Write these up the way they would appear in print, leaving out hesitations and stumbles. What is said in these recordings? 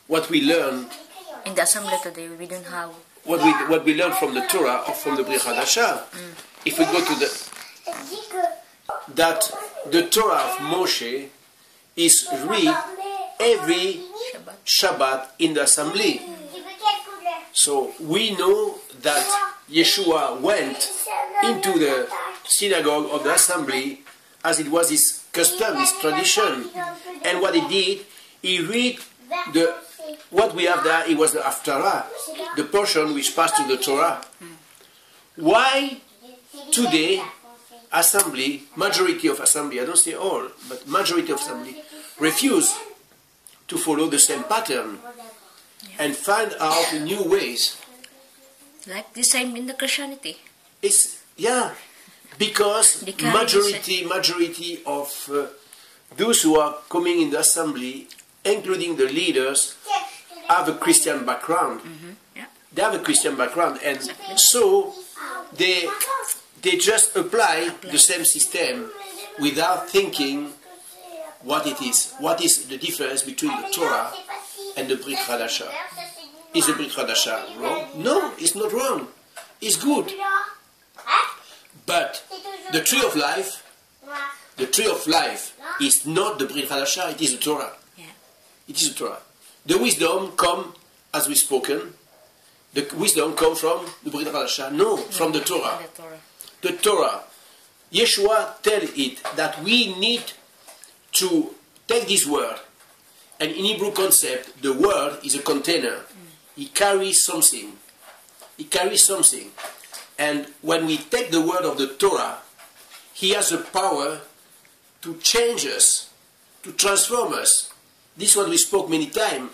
what we learn In the assembly today, we don't have. what we learn from the Torah or from the Brit Hadashah. If we go to that the Torah of Moshe is read every Shabbat in the assembly. So we know that Yeshua went into the synagogue of the assembly as it was his custom, his tradition. And what he did, he read what we have there, it was the Haftarah, the portion which passed to the Torah. Why today assembly, majority of assembly, I don't say all, but majority of assembly refuse to follow the same pattern and find out new ways? Like the same in the Christianity. Because majority of those who are coming in the assembly, including the leaders, have a Christian background. They have a Christian background, and so they just apply the same system without thinking what it is. What is the difference between the Torah and the Brit Hadashah? Is the Brit Hadashah wrong? No, it's not wrong. It's good. But the tree of life is not the Brit Hadashah, it is the Torah. It is the Torah. The wisdom come, as we've spoken, the wisdom come from the Brit Hadashah? No, from the Torah. The Torah. Yeshua tells it that we need to take this word, and in Hebrew concept, the word is a container. It carries something. It carries something. And when we take the word of the Torah, he has the power to change us, to transform us. This is what we spoke many times.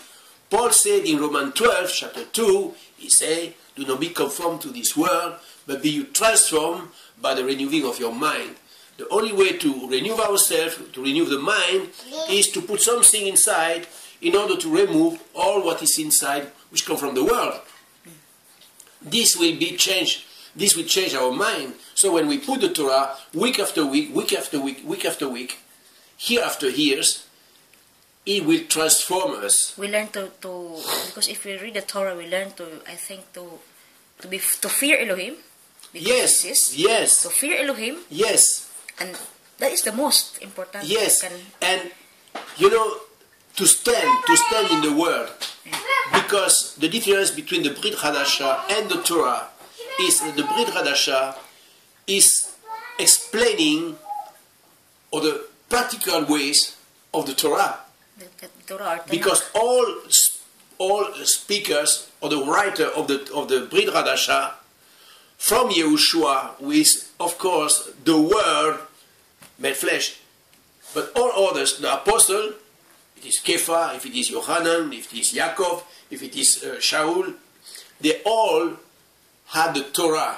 Paul said in Romans 12, chapter 2, he said, do not be conformed to this world, but be you transformed by the renewing of your mind. The only way to renew ourselves, to renew the mind, is to put something inside in order to remove all what is inside which comes from the world. This will be changed. This will change our mind. So when we put the Torah week after week, week after week, week after week, year after years, it will transform us. We learn to because if we read the Torah, we learn to, I think, to fear Elohim. Yes. To fear Elohim. Yes. And that is the most important. Yes. And to stand in the Word. Because the difference between the Brit Hadashah and the Torah is that the Brit Hadashah is explaining all the practical ways of the Torah. Because all speakers or the writer of the Brit Hadashah from Yehoshua, with of course the Word made flesh, but all others, the apostle, it is Kepha, if it is Yohanan, if it is Yaakov, if it is Shaul, they all had the Torah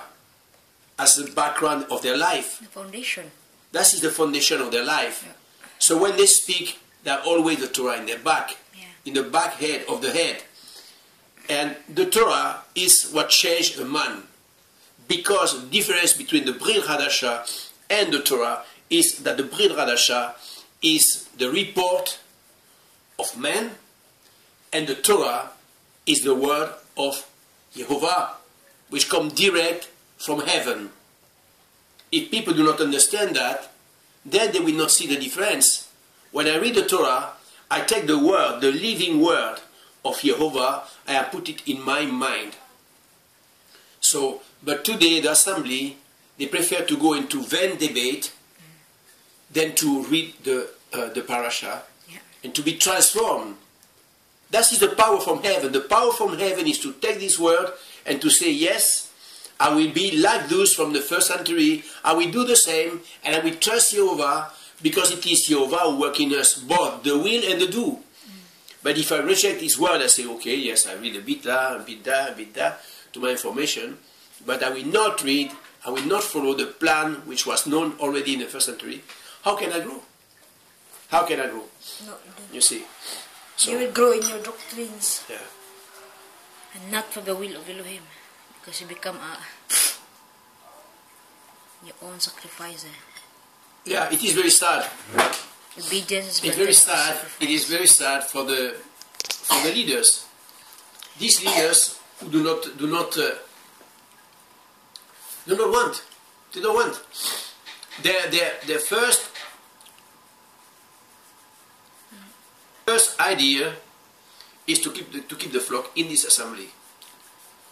as the background of their life. The foundation. That is the foundation of their life. Yeah. So when they speak, they have always the Torah in their back, in the back head of the head. And the Torah is what changed a man. Because the difference between the Brit Hadashah and the Torah is that the Brit Hadashah is the report of man, and the Torah is the word of Yehovah, which comes direct from heaven. If people do not understand that, then they will not see the difference. When I read the Torah, I take the word, the living word of Yehovah, and I put it in my mind. So, but today the assembly, they prefer to go into vain debate than to read the parasha and to be transformed. That is the power from heaven. The power from heaven is to take this word and to say, yes, I will be like those from the first century. I will do the same, and I will trust Yehovah, because it is Yehovah who works in us both the will and the do. But if I reject his word, I say, okay, yes, I read a bit there, a bit there, a bit there, to my information, but I will not read, I will not follow the plan which was known already in the first century. How can I grow? How can I grow? No, you see. So, you will grow in your doctrines. Yeah. And not for the will of Elohim. Because you become your own sacrifice. Yeah, it is very sad. Obedience is very sad. It is very sad for the for the leaders. These leaders who do not want. They don't want. Their first idea is to keep the flock in this assembly.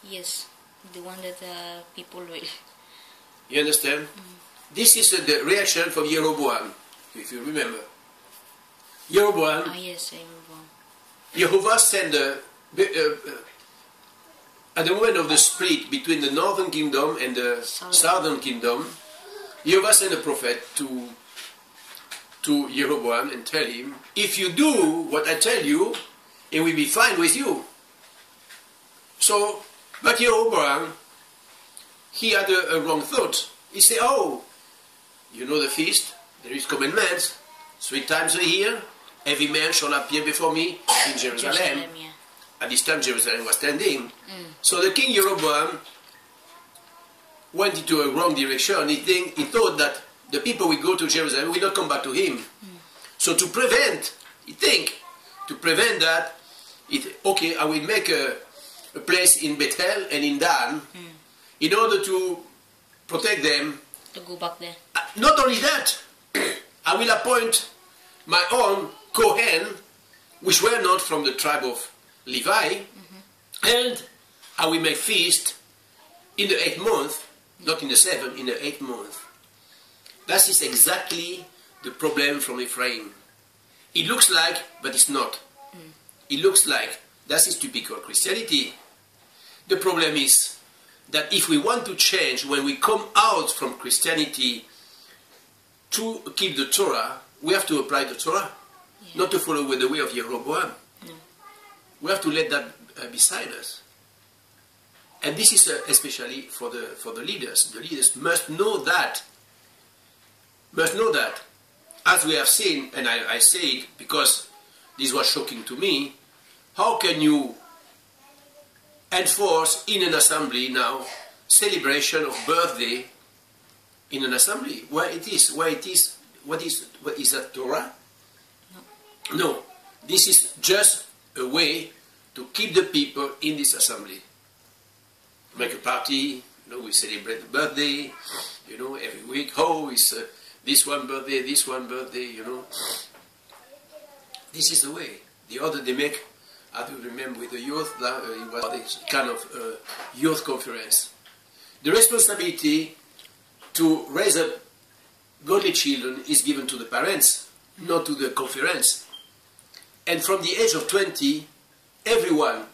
Yes, the one that people will. You understand? This is the reaction from Jeroboam, if you remember. Jeroboam. Ah, yes, I remember. Jehovah sent at the moment of the split between the northern kingdom and the southern kingdom, Jehovah sent a prophet to Jeroboam and tell him, if you do what I tell you, it will be fine with you. So, but Jeroboam, he had a wrong thought. He said, oh, you know the feast, there is commandments, 3 times a year, every man shall appear before me in Jerusalem. Yeah. At this time Jerusalem was standing. So the king Jeroboam went into a wrong direction. He thought that the people will go to Jerusalem will not come back to him. So to prevent that, okay, I will make a place in Bethel and in Dan in order to protect them. To go back there. Not only that, I will appoint my own Kohen, which were not from the tribe of Levi, and I will make feast in the 8th month, not in the 7th, in the 8th month. That is exactly the problem from Ephraim. It looks like, but it's not. It looks like, that is typical Christianity. The problem is that if we want to change, when we come out from Christianity to keep the Torah, we have to apply the Torah, not to follow with the way of Jeroboam. We have to let that beside us. And this is especially for the leaders. The leaders must know that. Must know that. As we have seen, and I say it because this was shocking to me, how can you enforce in an assembly now celebration of birthday in an assembly? What is that Torah? No. This is just a way to keep the people in this assembly. Make a party, we celebrate the birthday, every week. Oh, it's this one birthday, This is the way. The other they make, I do remember with the youth, it was this kind of youth conference. The responsibility to raise up godly children is given to the parents, not to the conference. And from the age of 20, everyone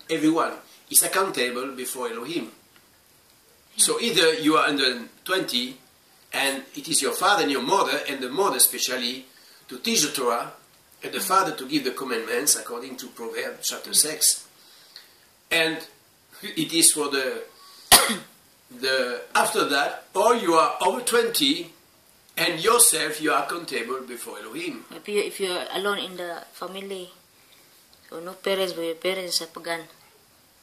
is accountable before Elohim. So either you are under 20, and it is your father and your mother, and the mother especially, to teach the Torah, and the father to give the commandments according to Proverbs chapter 6. And it is for the after that, or you are over 20, and yourself you are accountable before Elohim. If you are alone in the family, so no parents, but your parents are pagan.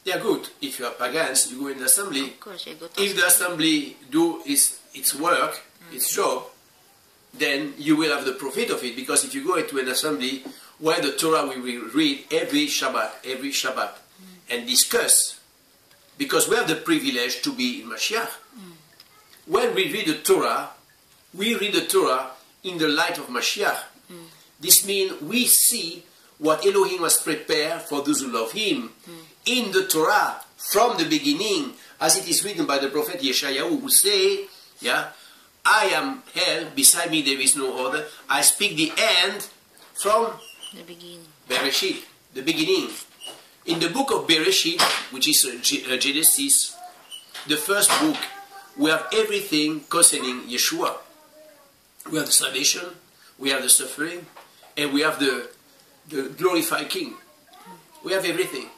They are good. If you are pagans, you go in the assembly. Of course, you go to if the assembly do its work, its job, then you will have the profit of it. Because if you go into an assembly where the Torah we will read every Shabbat, and discuss, because we have the privilege to be in Mashiach. When we read the Torah in the light of Mashiach. This means we see what Elohim has prepared for those who love Him. In the Torah, from the beginning, as it is written by the prophet Yeshayahu, who say, I am hell, beside me there is no other. I speak the end from the beginning. Bereshit, the beginning. In the book of Bereshit, which is Genesis, the first book, we have everything concerning Yeshua. We have the salvation, we have the suffering, and we have the glorified King. We have everything.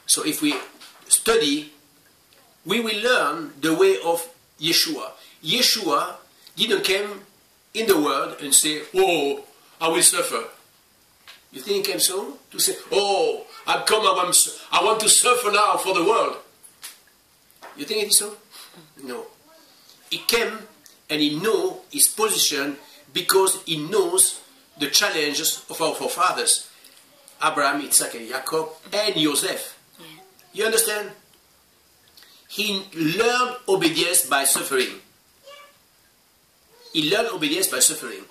So if we study, we will learn the way of Yeshua. Yeshua didn't come in the world and say, oh, I will suffer. You think he came so? To say, oh, I want to suffer now for the world. You think it is so? No. He came and he knows his position because he knows the challenges of our forefathers. Abraham, Isaac, and Jacob, and Joseph. Yeah. You understand? He learned obedience by suffering. He learned obedience by suffering.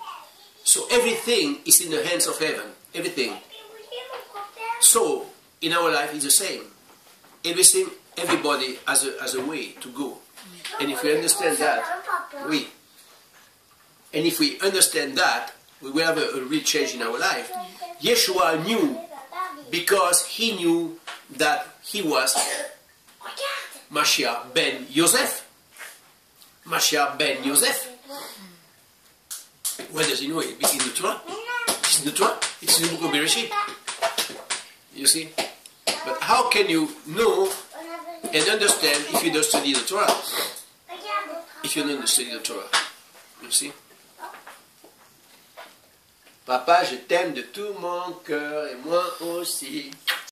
So everything is in the hands of heaven. Everything. So, in our life, it's the same. Everything, everybody has a way to go. And if we understand that, we will have a real change in our life. Yeshua knew, because he knew that he was Mashiach ben Yosef. Mashiach ben Yosef. Where does he know it? In the Torah. It's in the Torah. It's in the book of Bereshit. You see? But how can you know and understand if you don't study the Torah? If you don't study the Torah. You see? Papa, je t'aime de tout mon cœur et moi aussi.